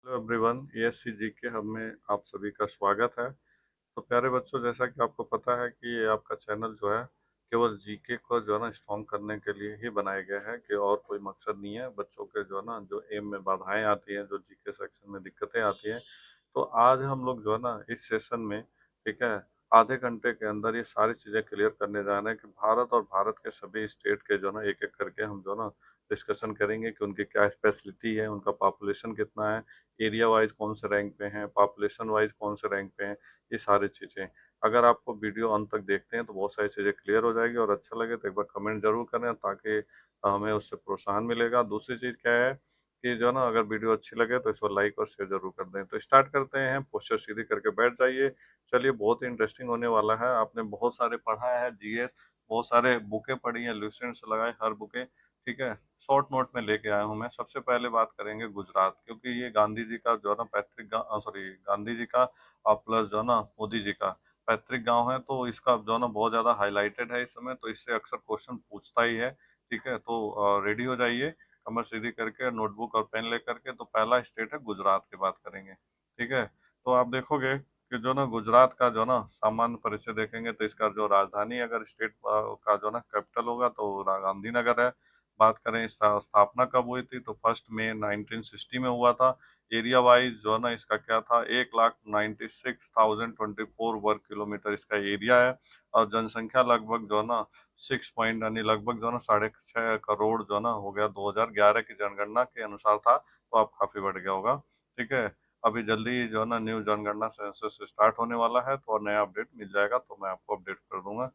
Hello everyone, ESC GK hub में आप सभी का स्वागत है। तो प्यारे बच्चों, जैसा कि आपको पता है कि ये आपका चैनल जो है केवल जीके को जो है ना स्ट्रॉन्ग करने के लिए ही बनाया गया है कि और कोई मकसद नहीं है। बच्चों के जो है ना जो एम में बाधाएं आती हैं, जो जीके सेक्शन में दिक्कतें आती हैं, तो आज हम लोग जो है ना इस सेशन में, ठीक है, आधे घंटे के अंदर ये सारी चीज़ें क्लियर करने जा रहे हैं कि भारत और भारत के सभी स्टेट के जो है ना एक एक करके हम जो है ना डिस्कशन करेंगे कि उनकी क्या स्पेशलिटी है, उनका पॉपुलेशन कितना है, एरिया वाइज कौन से रैंक पे हैं, पॉपुलेशन वाइज कौन से रैंक पे हैं, ये सारी चीज़ें। अगर आपको वीडियो अंत तक देखते हैं तो बहुत सारी चीज़ें क्लियर हो जाएगी, और अच्छा लगे तो एक बार कमेंट जरूर करें ताकि हमें उससे प्रोत्साहन मिलेगा। दूसरी चीज़ क्या है कि जो है ना अगर वीडियो अच्छी लगे तो इसको लाइक और शेयर जरूर कर दें। तो स्टार्ट करते हैं, पोस्चर सीधी करके बैठ जाइए। चलिए, बहुत ही इंटरेस्टिंग होने वाला है। आपने बहुत सारे पढ़ा है जीएस, बहुत सारे बुकें पढ़ी हैं, लुसेंट्स लगाए हर बुकें, ठीक है। शॉर्ट नोट में लेके आया हूँ मैं। सबसे पहले बात करेंगे गुजरात, क्योंकि ये गांधी जी का जो है ना पैतृक गाँव, सॉरी, गांधी जी का प्लस जो है ना मोदी जी का पैतृक गांव है, तो इसका जो है ना बहुत ज़्यादा हाईलाइटेड है इस समय, तो इससे अक्सर क्वेश्चन पूछता ही है, ठीक है। तो रेडी हो जाइए, कमर सीधी करके, नोटबुक और पेन लेकर के। तो पहला स्टेट है गुजरात की बात करेंगे, ठीक है। तो आप देखोगे कि जो ना गुजरात का जो ना सामान्य परिचय देखेंगे तो इसका जो राजधानी अगर स्टेट का जो ना कैपिटल होगा तो गांधीनगर है। बात करें इसका स्थापना कब हुई थी तो 1 मई 1960 में हुआ था। एरिया वाइज जो है ना इसका क्या था, 1,96,024 वर्ग किलोमीटर इसका एरिया है। और जनसंख्या लगभग जो है ना 6 पॉइंट यानी लगभग जो है ना 6.5 करोड़ जो है ना हो गया, 2011 की जनगणना के अनुसार था, तो अब काफी बढ़ गया होगा, ठीक है। अभी जल्दी जो है ना न्यू जनगणना सेंसस स्टार्ट होने वाला है, तो और नया अपडेट मिल जाएगा तो मैं आपको अपडेट कर दूंगा।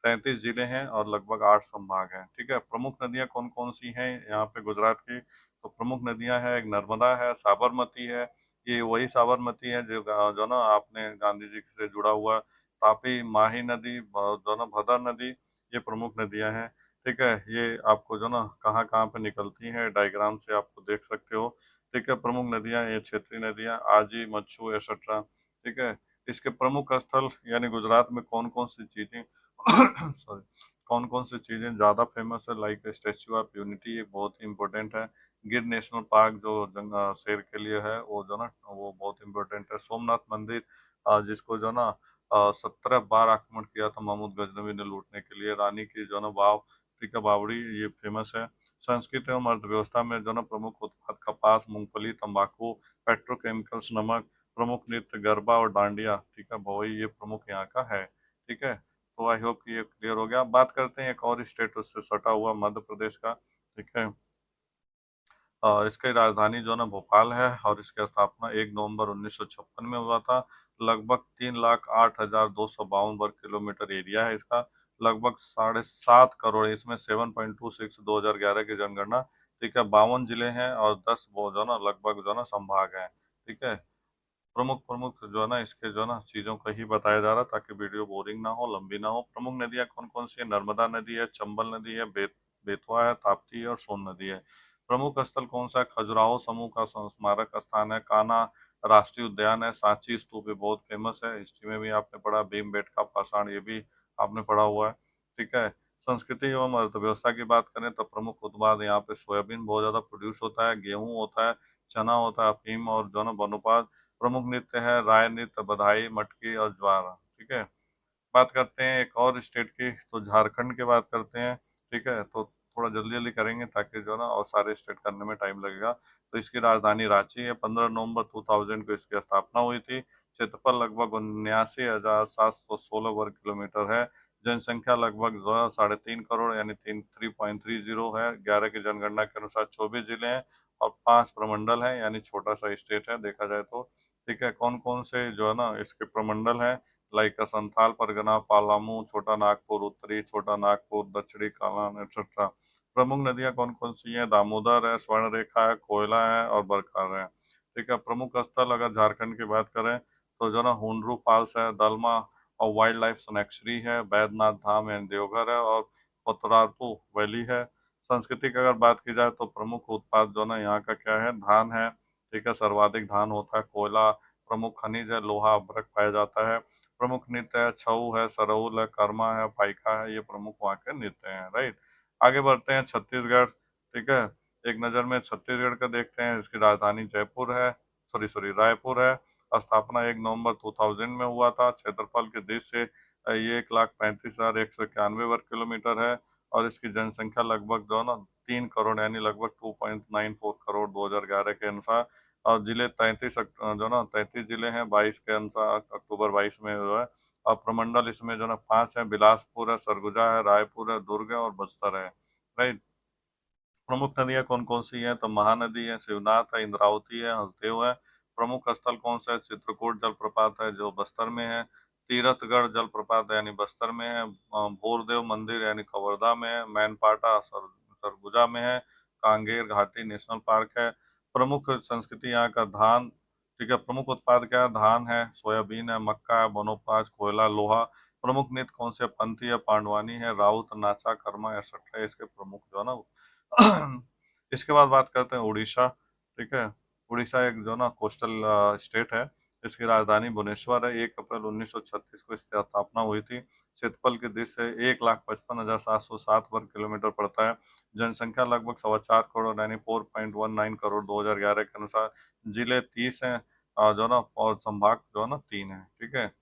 33 जिले हैं और लगभग 8 संभाग हैं, ठीक है। प्रमुख नदियां कौन कौन सी हैं यहाँ पे गुजरात की, तो प्रमुख नदियां हैं, एक नर्मदा है, साबरमती है, ये वही साबरमती है जो ना आपने गांधी जी से जुड़ा हुआ, तापी, माही नदी, जो ना भदर नदी, ये प्रमुख नदियां हैं, ठीक है। ये आपको जो ना कहाँ कहाँ पे निकलती हैं डायग्राम से आपको देख सकते हो, ठीक है। प्रमुख नदियां, ये क्षेत्रीय नदियां, आजी, मच्छू, एक्सेट्रा, ठीक है। इसके प्रमुख स्थल यानी गुजरात में कौन कौन सी चीजें सॉरी, कौन कौन सी चीजें ज्यादा फेमस है, लाइक स्टेच्यू ऑफ यूनिटी, ये बहुत ही इंपॉर्टेंट है। गिर नेशनल पार्क जो शेर के लिए है, वो जो ना वो बहुत इंपॉर्टेंट है। सोमनाथ मंदिर, जिसको जो ना 17 बार आक्रमण किया था महमूद गजनवी ने लूटने के लिए। रानी की जो ना वाव, ठीक है, बावड़ी, ये फेमस है। संस्कृति एवं अर्थव्यवस्था में जो ना प्रमुख उत्पाद कपास, मूंगफली, तंबाकू, पेट्रोकेमिकल्स, नमक। प्रमुख नृत्य गरबा और डांडिया, ठीक है, भोई, ये प्रमुख यहाँ का है, ठीक है। तो आई होप कि ये क्लियर हो गया। अब बात करते हैं एक और स्टेट उससे सटा हुआ, मध्य प्रदेश का, ठीक है। इसकी राजधानी जो है ना भोपाल है, और इसकी स्थापना 1 नवंबर 1956 में हुआ था। लगभग 3,08,252 वर्ग किलोमीटर एरिया है इसका। लगभग 7.5 करोड़, इसमें 7.26 2011 की जनगणना, ठीक है। 52 जिले हैं और 10 वो जो है ना लगभग जो है ना संभाग हैं, ठीक है। प्रमुख प्रमुख जो है ना इसके जो है ना चीजों का ही बताया जा रहा, ताकि वीडियो बोरिंग ना हो, लंबी ना हो। प्रमुख नदियां कौन कौन सी है, नर्मदा नदी है, चंबल नदी है, बेतवा है, ताप्ती है और सोन नदी है। प्रमुख स्थल कौन सा है, खजुराहो समूह का स्मारक स्थान है, कान्हा राष्ट्रीय उद्यान है, सांची स्तूप ये बहुत फेमस है, हिस्ट्री में भी आपने पढ़ा, भीमबेटका पाषाण, ये भी आपने पढ़ा हुआ है, ठीक है। संस्कृति एवं अर्थव्यवस्था की बात करें तो प्रमुख उत्पाद यहाँ पे सोयाबीन बहुत ज्यादा प्रोड्यूस होता है, गेहूं होता है, चना होता है, अफीम और जो है ना वनोपज। प्रमुख नृत्य है राय नृत्य, बधाई, मटकी और ज्वार, ठीक है। बात करते हैं एक और स्टेट की, तो झारखंड की बात करते हैं, ठीक है। तो थोड़ा जल्दी जल्दी करेंगे ताकि जो है ना और सारे स्टेट करने में टाइम लगेगा। तो इसकी राजधानी रांची है। 15 नवंबर 2000 को इसकी स्थापना हुई थी। क्षेत्रफल लगभग 79,716 वर्ग किलोमीटर है। जनसंख्या लगभग जो है 3.5 करोड़ यानी 3.30 है। 11 की जनगणना के अनुसार 24 जिले हैं और 5 प्रमंडल हैं, यानी छोटा सा स्टेट है देखा जाए तो, ठीक है। कौन कौन से जो है ना इसके प्रमंडल हैं, लाइक संथाल परगना, पालामू, छोटा नागपुर, उत्तरी छोटा नागपुर, दक्षिणी कालान, एक्सेट्रा। प्रमुख नदियां कौन कौन सी हैं, दामोदर है, स्वर्णरेखा है, कोयला है और बरखार है, ठीक है। प्रमुख स्थल अगर झारखंड की बात करें तो जो ना हुंड्रू फॉल्स है, दलमा और वाइल्ड लाइफ सैंक्चुरी है, बैद्यनाथ धाम है, देवघर है और पतरातू वैली है। संस्कृति की अगर बात की जाए तो प्रमुख उत्पाद जो ना यहाँ का क्या है, धान है, ठीक है, सर्वाधिक धान होता है। कोयला, प्रमुख खनिज है, लोहा, अभ्रक पाया जाता है। प्रमुख नृत्य है, छऊ है, सरहुल है, कर्मा है, पाइका है, ये प्रमुख वहाँ के नृत्य हैं, राइट। आगे बढ़ते हैं छत्तीसगढ़, ठीक है। एक नज़र में छत्तीसगढ़ का देखते हैं। इसकी राजधानी जयपुर है। सॉरी रायपुर है। स्थापना 1 नवंबर 2000 में हुआ था। क्षेत्रफल की दृष्टि से ये 1,35,191 वर्ग किलोमीटर है। और इसकी जनसंख्या लगभग जो है ना 3 करोड़ यानी लगभग 2.94 करोड़ 2011 के अनुसार। और जिले 33 जो ना 33 जिले हैं 22 के अनुसार, अक्टूबर 22 में जो है। और प्रमंडल इसमें जो ना 5 है, बिलासपुर है, सरगुजा है, रायपुर है, दुर्ग है और बस्तर है। राइट। प्रमुख नदियां कौन कौन सी हैं? तो महानदी है, शिवनाथ है, इंद्रावती है, हसदेव है। प्रमुख स्थल कौन सा है? चित्रकूट जलप्रपात है जो बस्तर में है। तीरथगढ़ जलप्रपात यानी बस्तर में है। भोरदेव मंदिर यानी कवर्धा में है। मैनपाटा सरगुजा में है। कांगेर घाटी नेशनल पार्क है। प्रमुख संस्कृति यहाँ का धान। ठीक है। प्रमुख उत्पाद क्या है? धान है, सोयाबीन है, मक्का है, वनोपज, कोयला, लोहा। प्रमुख नृत्य कौन से? पंथी है, पांडवानी है, राउत, नाचा, कर्मा, एक्सेट्रा इसके प्रमुख जो है ना। इसके बाद बात करते हैं उड़ीसा। ठीक है। उड़ीसा एक जो ना कोस्टल स्टेट है। इसकी राजधानी भुवनेश्वर है। 1 अप्रैल 1936 को इसकी स्थापना हुई थी। क्षेत्रफल की दृष्टि से 1,55,707 वर्ग किलोमीटर पड़ता है। जनसंख्या लगभग 4.25 करोड़ यानी 4.19 करोड़ 2011 के अनुसार। जिले 30 हैं जो ना, और संभाग जो है ना 3 है। ठीक है।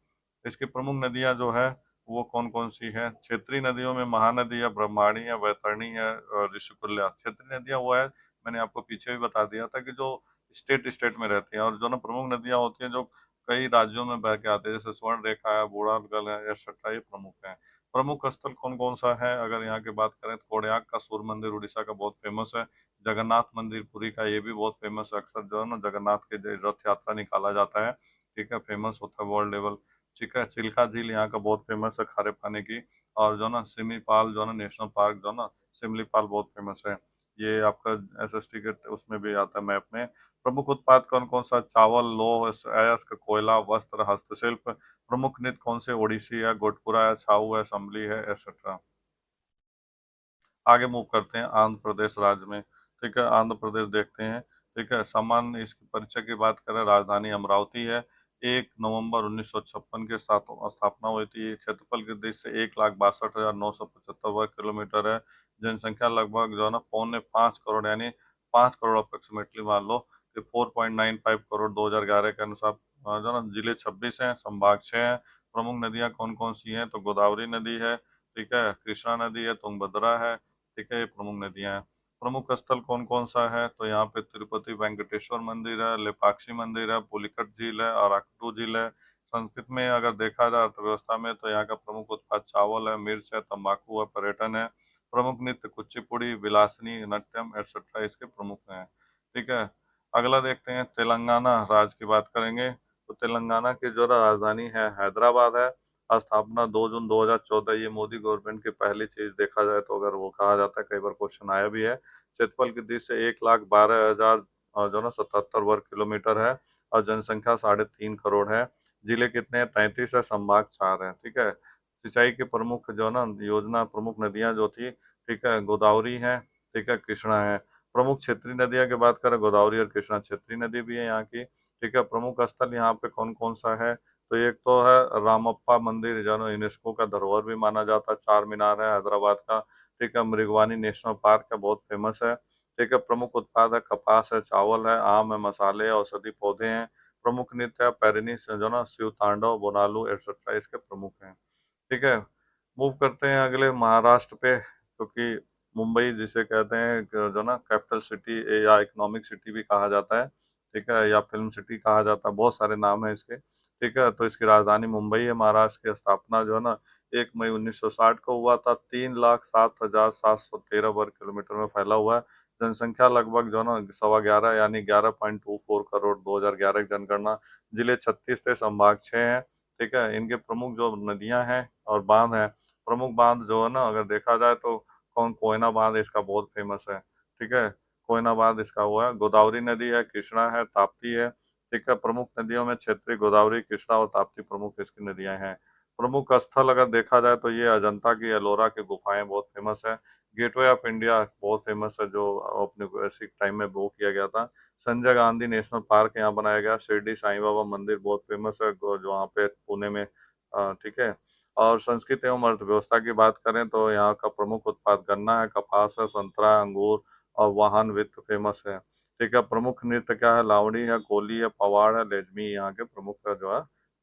इसकी प्रमुख नदियां जो है वो कौन कौन सी है? क्षेत्रीय नदियों में महानदी है, ब्रह्मणी है, वैतरणी है और ऋषिकुल्या। क्षेत्रीय नदियां वो है, मैंने आपको पीछे भी बता दिया था कि जो स्टेट स्टेट में रहती हैं। और जो ना प्रमुख नदियां होती हैं जो कई राज्यों में बह के आते हैं, जैसे स्वर्ण रेखा है, बूढ़ागल है, एक्सेट्रा, ये प्रमुख है। प्रमुख स्थल कौन कौन सा है? अगर यहाँ की बात करें तो कोणार्क का सूर्य मंदिर उड़ीसा का बहुत फेमस है। जगन्नाथ मंदिर पुरी का, ये भी बहुत फेमस है। अक्सर जो है ना जगन्नाथ के रथ यात्रा निकाला जाता है। ठीक है। फेमस होता है वर्ल्ड लेवल। ठीक है। चिल्का झील यहाँ का बहुत फेमस है खारे पानी की। और जो ना सिमिपाल जो ना नेशनल पार्क जो ना सिमलीपाल बहुत फेमस है। ये आपका एसएसटी के उसमें भी आता है मैप में। प्रमुख उत्पाद कौन कौन सा? चावल, लौह, अयस्क, कोयला, वस्त्र, हस्तशिल्प। प्रमुख नृत्य कौन से? ओडिसी है, गोटपुरा है, छाऊ है, संबली है, एक्सेट्रा। आगे मूव करते हैं आंध्र प्रदेश राज्य में। ठीक है। आंध्र प्रदेश देखते हैं। ठीक है। सामान्य इसकी परिचय की बात करें, राजधानी अमरावती है। 1 नवंबर 1956 के साथ स्थापना हुई थी। क्षेत्रफल की दृष्टि से 1,62,975 वर्ग किलोमीटर है। जनसंख्या लगभग जो है ना 4.5 करोड़ यानी 5 करोड़ अप्रोक्सीमेटली मान लो कि 4.95 करोड़ 2011 के अनुसार। जो ना जिले 26 हैं, संभाग 6 हैं। प्रमुख नदियां कौन कौन सी हैं? तो गोदावरी नदी है। ठीक है। कृष्णा नदी है, तुंगभद्रा है। ठीक है। ये प्रमुख नदियां हैं। प्रमुख स्थल कौन कौन सा है? तो यहाँ पे तिरुपति वेंकटेश्वर मंदिर है, लेपाक्षी मंदिर है, पुलिकट झील है और अकटू झील है। संस्कृत में अगर देखा जाए अर्थव्यवस्था में तो यहाँ का प्रमुख उत्पाद चावल है, मिर्च है, तंबाकू है, पर्यटन है। प्रमुख नृत्य कुचिपुड़ी, विलासनी, नृत्यम एक्सेट्रा इसके प्रमुख हैं। ठीक है। अगला देखते हैं तेलंगाना राज्य की बात करेंगे। तो तेलंगाना की जो राजधानी है हैदराबाद है। स्थापना 2 जून 2014। ये मोदी गवर्नमेंट की पहली चीज देखा जाए तो अगर वो कहा जाता है, कई बार क्वेश्चन आया भी है। क्षेत्रफल की दृष्टि से 1,12,000 जो ना 77 वर्ग किलोमीटर है। और जनसंख्या 3.5 करोड़ है। जिले कितने हैं? 33 है, संभाग 4 है। ठीक है। सिंचाई की प्रमुख जो ना योजना, प्रमुख नदियां जो थी, ठीक है, गोदावरी है, ठीक है, कृष्णा है। प्रमुख क्षेत्रीय नदियां की बात करें, गोदावरी और कृष्णा क्षेत्रीय नदी भी है यहाँ की। ठीक है। प्रमुख स्थल यहाँ पे कौन कौन सा है? तो एक तो है रामप्पा मंदिर जो है यूनेस्को का धरोहर भी माना जाता है। चार मीनार है हैदराबाद का। ठीक है। मृगवानी नेशनल पार्क है, बहुत फेमस है। ठीक है। प्रमुख उत्पाद है कपास है, चावल है, आम है, मसाले, औषधि पौधे हैं। प्रमुख नृत्य है पैरिनी जो ना शिव तांडव, बोनालू एक्सेट्रा इसके प्रमुख हैं। ठीक है। मूव करते हैं अगले महाराष्ट्र पे, क्योंकि मुंबई जिसे कहते हैं जो ना कैपिटल सिटी या इकोनॉमिक सिटी भी कहा जाता है। ठीक है। या फिल्म सिटी कहा जाता है, बहुत सारे नाम है इसके। ठीक है। तो इसकी राजधानी मुंबई है। महाराष्ट्र की स्थापना जो है ना 1 मई 1960 को हुआ था। 3,07,713 वर्ग किलोमीटर में फैला हुआ है। जनसंख्या लगभग जो है ना 11.25 यानी 11.24 करोड़ 2011 की जनगणना। जिले 36 थे, संभाग 6 हैं। ठीक है। इनके प्रमुख जो नदियां हैं और बांध हैं। प्रमुख बांध जो है ना अगर देखा जाए तो कोयना बांध इसका बहुत फेमस है। ठीक है। कोयना बांध इसका हुआ है। गोदावरी नदी है, कृष्णा है, ताप्ती है। ठीक है। प्रमुख नदियों में क्षेत्रीय गोदावरी, कृष्णा और ताप्ती प्रमुख इसकी नदियां हैं। प्रमुख स्थल अगर देखा जाए तो ये अजंता की एलोरा की गुफाएं बहुत फेमस है। गेटवे ऑफ इंडिया बहुत फेमस है, जो अपने को ऐसी टाइम में वो किया गया था। संजय गांधी नेशनल पार्क यहाँ बनाया गया। शिरडी साईं बाबा मंदिर बहुत फेमस है जो वहाँ पे पुणे में। ठीक है। और संस्कृति एवं अर्थव्यवस्था की बात करें तो यहाँ का प्रमुख उत्पाद गन्ना है, कपास है, संतरा, अंगूर और वाहन वित्त फेमस है। ठीक है। प्रमुख नृत्य क्या है? लावणी है, कोली है, पवाड़ है, लेजमी यहाँ के प्रमुख जो है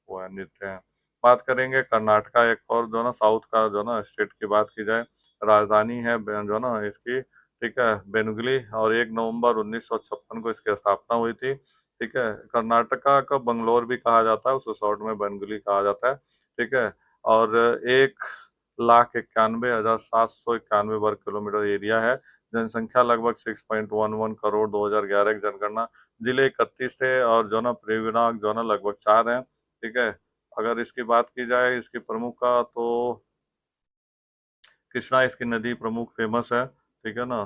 वो है नृत्य है। बात करेंगे कर्नाटका, एक और जो ना साउथ का जो ना स्टेट की बात की जाए, राजधानी है जो ना इसकी, ठीक है, बेनुगली, और 1 नवंबर 1956 को इसकी स्थापना हुई थी। ठीक है। कर्नाटका का बंगलोर भी कहा जाता है, उसको शॉर्ट में बेनुगली कहा जाता है। ठीक है। और 1,91,791 वर्ग किलोमीटर एरिया है। जनसंख्या लगभग 6.11 करोड़, 2011 की जनगणना। जिले 31 थे, और जो ना परिविभाग जो ना लगभग 4 हैं। ठीक है। अगर इसकी बात की जाए इसकी प्रमुख का, तो कृष्णा इसकी नदी प्रमुख फेमस है। ठीक है ना।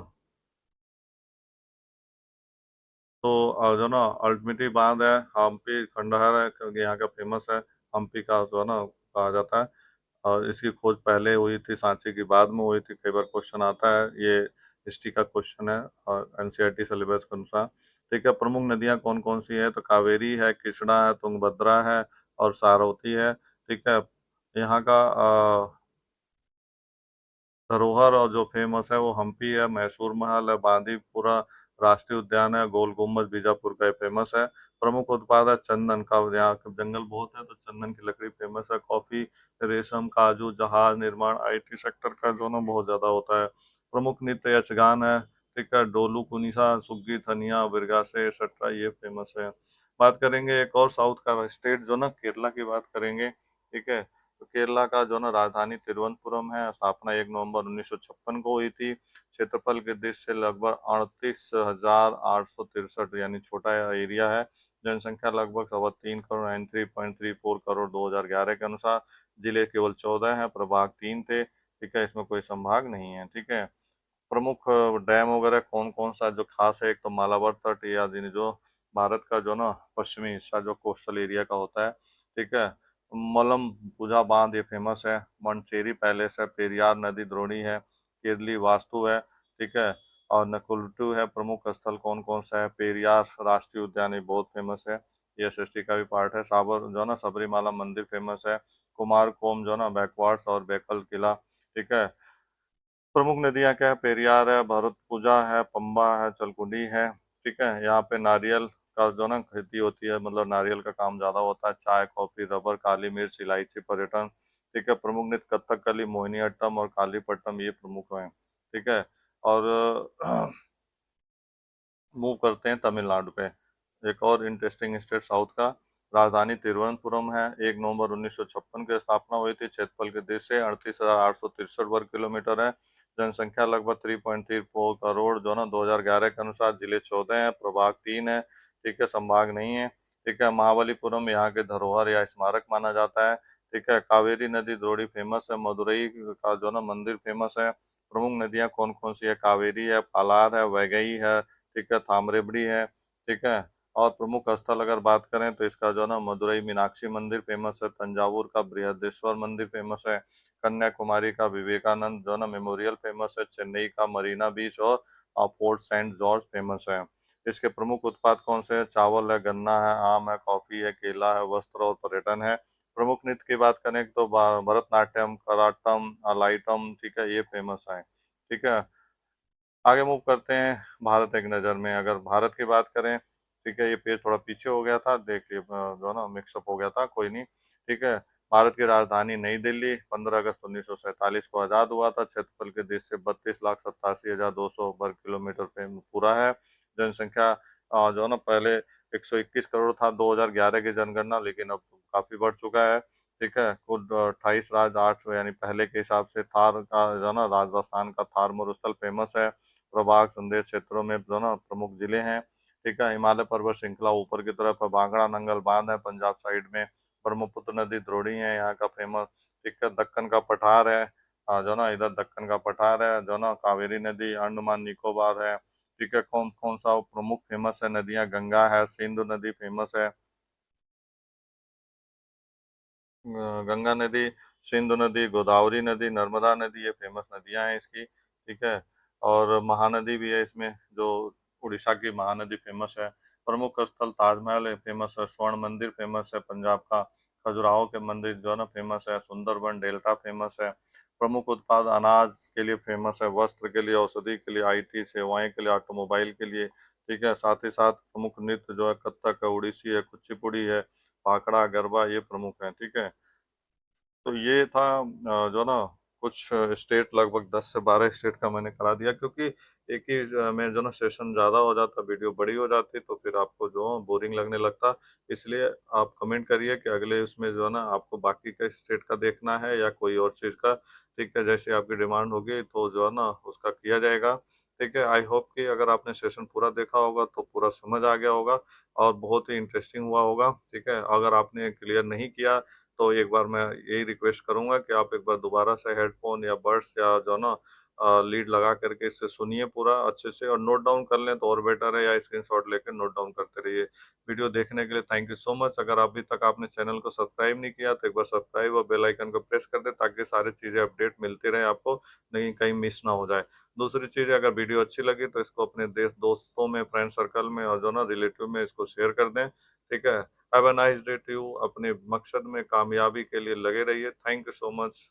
तो जो ना अल्टीमेटली बांध है, हम्पी खंडहर है, क्योंकि यहाँ का फेमस है, हम्पी का जो है ना कहा जाता है। और इसकी खोज पहले हुई थी, सांची की बाद में हुई थी। कई बार क्वेश्चन आता है, ये हिस्ट्री का क्वेश्चन है और एनसीईआरटी सिलेबस के अनुसार। ठीक है। प्रमुख नदियां कौन कौन सी है? तो कावेरी है, कृष्णा है, तुंगभद्रा है, और सारवती है। ठीक है। यहाँ का धरोहर और जो फेमस है वो हम्पी है, मैसूर महल है, बांदीपुरा राष्ट्रीय उद्यान है, गोल गुम्बद बीजापुर का फेमस है। प्रमुख उत्पाद है चंदन का, यहाँ के जंगल बहुत है तो चंदन की लकड़ी फेमस है। कॉफी, रेशम, काजू, जहाज निर्माण, आईटी सेक्टर का जो ना बहुत ज्यादा होता है। प्रमुख नृत्य यक्षगान है। ठीक है। डोलू कुनिसा, सुग्गी, थनिया, बिरगासे, एक्सेट्रा ये फेमस है। बात करेंगे एक और साउथ का स्टेट जो ना केरला की बात करेंगे। ठीक है। तो केरला का जो ना राजधानी तिरुवनंतपुरम है। स्थापना 1 नवंबर 1956 को हुई थी। क्षेत्रफल की दृष्टि से लगभग 38,863, यानी छोटा एरिया है। जनसंख्या लगभग 3.25 करोड़, 93.34 करोड़ 2011 के अनुसार। जिले केवल 14 हैं, प्रभाग 3 थे। ठीक है। इसमें कोई संभाग नहीं है। ठीक है। प्रमुख डैम वगैरह कौन कौन सा जो खास है, एक तो मालाबार तट, या जो भारत का जो ना पश्चिमी हिस्सा जो कोस्टल एरिया का होता है। ठीक है। मलम पूजा बांध ये फेमस है। मंचेरी पैलेस है, पेरियार नदी द्रोणी है, केरली वास्तु है। ठीक है। और नकुलटू है। प्रमुख स्थल कौन कौन सा है? पेरियार राष्ट्रीय उद्यान ये बहुत फेमस है, ये एसएसटी का भी पार्ट है। साबर जो ना सबरीमाला मंदिर फेमस है। कुमार कोम जो ना बैकवार्ड्स और बैकल किला। ठीक है। प्रमुख नदियां क्या है? पेरियार है, भरतपुजा है, पंबा है, चलकुडी है। ठीक है। यहाँ पे नारियल का जो ना खेती होती है, मतलब नारियल का काम ज्यादा होता है। चाय, कॉफी, रबर, काली मिर्च, इलायची, पर्यटन। ठीक है। प्रमुख नृत्य कथकली, मोहिनीअट्टम और कालीपट्टम ये प्रमुख हैं। ठीक है। और मूव करते हैं तमिलनाडु पे। एक और इंटरेस्टिंग स्टेट साउथ का, राजधानी तिरुवनंतपुरम है। 1 नवंबर 1956 की स्थापना हुई थी। क्षेत्रफल के देश से 38,863 वर्ग किलोमीटर है। जनसंख्या लगभग 3.34 करोड़, जो ना 2011 के अनुसार। जिले 14 हैं, प्रभाग 3 है। ठीक है। संभाग नहीं है। ठीक है। महाबलीपुरम यहाँ के धरोहर या स्मारक माना जाता है। ठीक है। कावेरी नदी द्रोणी फेमस है। मदुरई का जो ना मंदिर फेमस है। प्रमुख नदियां कौन कौन सी है? कावेरी है, पालार है, वैगई है। ठीक है। ताम्रबड़ी है। ठीक है। और प्रमुख स्थल अगर बात करें तो इसका जो ना मदुरई मीनाक्षी मंदिर फेमस है। तंजावुर का बृहदेश्वर मंदिर फेमस है। कन्याकुमारी का विवेकानंद जो ना मेमोरियल फेमस है। चेन्नई का मरीना बीच और फोर्ट सेंट जॉर्ज फेमस है। इसके प्रमुख उत्पाद कौन से हैं? चावल है, गन्ना है, आम है, कॉफी है, केला है, वस्त्र और पर्यटन है। प्रमुख नृत्य की बात करें तो भरतनाट्यम, कराटम, अलाइटम, ठीक है, ये फेमस है। ठीक है। आगे मूव करते हैं भारत एक नज़र में। अगर भारत की बात करें, ठीक है, ये पेज थोड़ा पीछे हो गया था, देखिए जो है ना मिक्सअप हो गया था, कोई नहीं। ठीक है। भारत की राजधानी नई दिल्ली 15 अगस्त 1947 को आज़ाद हुआ था। क्षेत्रफल के देश से 32,87,200 वर्ग किलोमीटर पे पूरा है। जनसंख्या जो है ना पहले 121 करोड़ था 2011 की जनगणना, लेकिन अब काफ़ी बढ़ चुका है। ठीक है। कुल 28 राज्य 8, यानी पहले के हिसाब से। थार का जो है ना राजस्थान का थार मरुस्थल फेमस है। प्रभाग संदेश क्षेत्रों में जो ना प्रमुख जिले हैं। ठीक है। हिमालय पर्वत श्रृंखला ऊपर की तरफ है। भांगड़ा नंगल बांध है पंजाब साइड में। ब्रह्मपुत्र नदी द्रोणी है यहाँ का फेमस। ठीक है। दक्कन का पठार है, जो ना इधर दक्कन का पठार है। जो ना कावेरी नदी अंडमान निकोबार है। ठीक है। कौन कौन सा प्रमुख फेमस है नदियाँ? गंगा है, सिंधु नदी फेमस है। गंगा नदी, सिंधु नदी, गोदावरी नदी, नर्मदा नदी, ये फेमस नदियां हैं इसकी। ठीक है। और महानदी भी है इसमें, जो उड़ीसा की महानदी फेमस है। प्रमुख स्थल ताजमहल है फेमस है। स्वर्ण मंदिर फेमस है पंजाब का। खजुराहो के मंदिर जो है ना फेमस है। सुंदरबन डेल्टा फेमस है। प्रमुख उत्पाद अनाज के लिए फेमस है, वस्त्र के लिए, औषधि के लिए, आईटी सेवाएं के लिए, ऑटोमोबाइल के लिए, ठीक है। साथ ही साथ प्रमुख नृत्य जो है कथक है, उड़ीसी है, कुचिपुड़ी है, भाखड़ा, गरबा, ये प्रमुख है। ठीक है। तो ये था जो ना कुछ स्टेट, लगभग 10 से 12 स्टेट का मैंने करा दिया, क्योंकि एक ही में जो ना सेशन ज़्यादा हो जाता, वीडियो बड़ी हो जाती, तो फिर आपको जो बोरिंग लगने लगता। इसलिए आप कमेंट करिए कि अगले उसमें जो है ना आपको बाकी के स्टेट का देखना है या कोई और चीज़ का। ठीक है, जैसे आपकी डिमांड होगी तो जो है ना उसका किया जाएगा। ठीक है। आई होप कि अगर आपने सेशन पूरा देखा होगा तो पूरा समझ आ गया होगा और बहुत ही इंटरेस्टिंग हुआ होगा। ठीक है। अगर आपने क्लियर नहीं किया तो एक बार मैं यही रिक्वेस्ट करूंगा कि आप एक बार दोबारा से हेडफोन या बड्स या जो ना लीड लगा करके इसे सुनिए पूरा अच्छे से, और नोट डाउन कर लें तो और बेटर है, या स्क्रीनशॉट लेकर नोट डाउन करते रहिए। वीडियो देखने के लिए थैंक यू सो मच। अगर अभी तक आपने चैनल को सब्सक्राइब नहीं किया तो एक बार सब्सक्राइब और बेल आइकन को प्रेस कर दे, ताकि सारी चीज़ें अपडेट मिलती रहे आपको, नहीं कहीं मिस ना हो जाए। दूसरी चीज़, अगर वीडियो अच्छी लगी तो इसको अपने देश दोस्तों में, फ्रेंड सर्कल में और जो ना रिलेटिव में इसको शेयर कर दें। ठीक है। Have a nice day to you. अपने मकसद में कामयाबी के लिए लगे रहिए। Thank you so much.